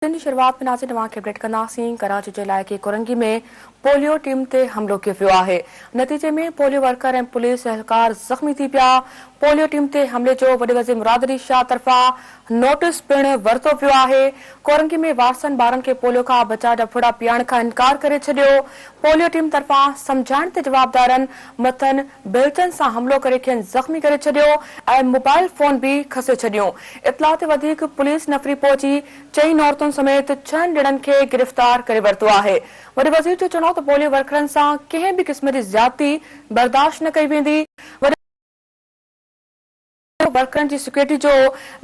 दिन की शुरुआत में नाज़रीन तव्हां खे अपडेट कंदासीं। कराची जे इलाइक़े कोरंगी में पोलियो टीम ते हमलो कयो वियो आहे। नतीजे में पोलियो वर्कर ऐं पुलिस एहलकार ज़ख़्मी थी पिया। पोलियो टीम ते हमले जो वॾे वज़ीर मुराद अली शाह तरफ़ां नोटिस पिणु वरितो वियो आहे। कोरंगी में वारसनि ॿारनि खे पोलियो खां बचाव जा फुड़ा पीआरण खां इनकार करे छॾियो। पोलियो टीम तरफ़ां समझाइण ते जवाबदारनि मथनि बेल्टनि सां हमलो करे खेनि ज़ख़्मी करे छॾियो ऐं मोबाइल फोन भी खसे छॾियो। इतला ते वधीक पुलिस नफ़री पहुची 4 औरतुनि समेत 6 ॼणनि खे गिरफ़्तार करे वरितो आहे। वॾे वज़ीर जो चवणो त पोलियो वर्करनि सां कंहिं बि क़िस्म जी ज़्यादती बर्दाश्त न कई वेंदी। वर्करनि जी सिक्योरिटी जो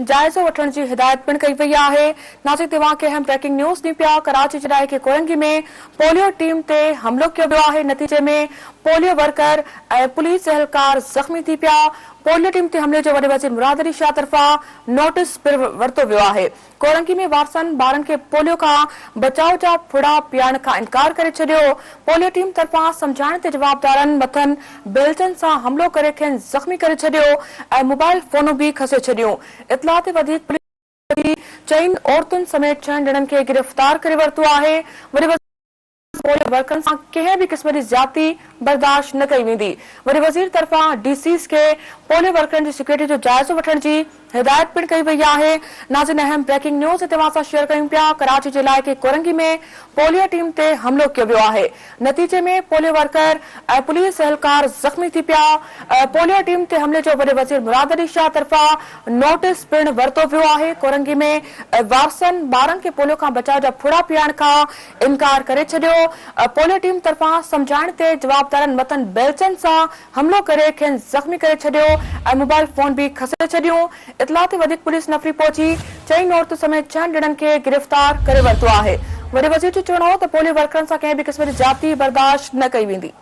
जाइज़ो वठण जी हिदायत पिणु कई वई आहे। नाज़रीन तव्हां खे अहम ब्रेकिंग न्यूज़ ॾियूं पिया। कराची जे इलाइक़े कोरंगी में पोलियो टीम ते हमलो कयो वियो आहे। नतीजे में पोलियो वर्कर ऐं पुलिस एहलकार ज़ख़्मी थी पिया। पोलियो टीम ते हमले जो वॾे वज़ीर मुराद अली शाह तरफ़ां नोटिस पिणु वरितो वियो आहे। कोरंगी में वारसनि ॿारनि खे पोलियो खां बचाव जा फुड़ा पीआरण खां इनकार करे छॾियो। पोलियो टीम तरफ़ां समझाइण ते जवाबदारनि मथनि बेल्टनि सां हमलो करे खेनि ज़ख़्मी करे छॾियो ऐं मोबाइल फोन भी खसे छॾियूं। इतला ते वधीक पुलिस 4 औरतुनि समेत 6 ॼणनि खे गिरफ़्तार करे वरितो आहे। पोलियो वर्करनि सां कंहिं बि क़िस्म जी ज़्यादती बर्दाश्त न कई वेंदी। वॾे वज़ीर तरफ़ां डीसीस खे पोलियो वर्करनि जी सिक्योरिटी जो जाइज़ो वठण जी हिदायत पिणु कई वई आहे। नाज़रीन अहम ब्रेकिंग न्यूज़ तव्हां सां शेयर कयूं पिया। कराची जे इलाइक़े कोरंगी में पोलियो टीम ते हमलो कयो वियो आहे। नतीजे में पोलियो वर्कर ऐं पुलिस एहलकार ज़ख़्मी थी पिया। पोलियो टीम ते हमले जो वॾे वज़ीर मुराद अली शाह तरफ़ां नोटिस पिणु वरितो वियो आहे। कोरंगी में वारसनि ॿारनि खे पोलियो खां बचाव जा फुड़ा पीआरण खां इनकार करे छॾियो। पोलियो टीम तरफ़ां समझाइण ते जवाबदारनि मथनि बेल्टनि सां हमलो करे खेनि ज़ख़्मी करे छॾियो ऐं मोबाइल फोन भी खसे छॾियूं। इतला ते वधीक पुलिस नफ़री पहुची 4 औरतुनि समेत 6 ॼणनि खे गिरफ़्तार करे वरितो आहे। वॾे वज़ीर जो चवणो हो त पोलियो वर्करनि सां कंहिं बि क़िस्म जी ज़्यादती बर्दाश्त न कई वेंदी।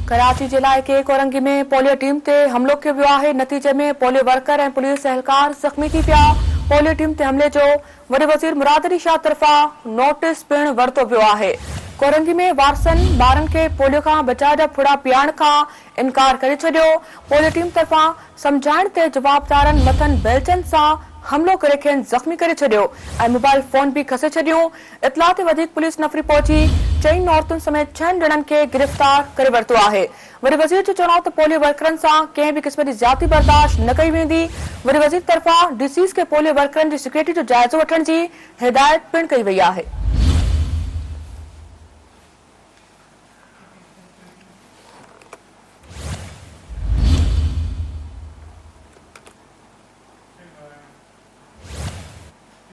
कराची जे इलाइक़े कोरंगी में पोलियो टीम ते हमलो कयो वियो आहे। नतीजे में पोलियो वर्कर ऐं पुलिस एहलकार ज़ख़्मी थी पिया। पोलियो टीम ते हमले जो वॾे वज़ीर मुराद अली शाह तरफ़ां नोटिस पिणु वरितो वियो आहे। कोरंगी में वारसनि ॿारनि खे पोलियो खां बचाव जा फुड़ा पीआरण खां इनकार करे छॾियो। पोलियो टीम तरफ़ां समझाइण ते जवाबदारनि मथनि बेल्टनि सां हमलो करे खेनि ज़ख़्मी करे छॾियो ऐं मोबाइल फोन भी खसे छॾियूं। इतला ते वधीक पुलिस नफ़री पहुची 4 औरतुनि समेत 6 ॼणनि खे गिरफ़्तार करे वरितो आहे। वॾे वज़ीर जो चवणो त पोलियो वर्करनि सां कंहिं बि क़िस्म जी ज़्यादती बर्दाश्त न कई वेंदी। वॾे वज़ीर तरफ़ां डीसीस खे पोलियो वर्करनि जी सिक्योरिटी जो जाइज़ो वठण जी हिदायत पिणु कई वई आहे।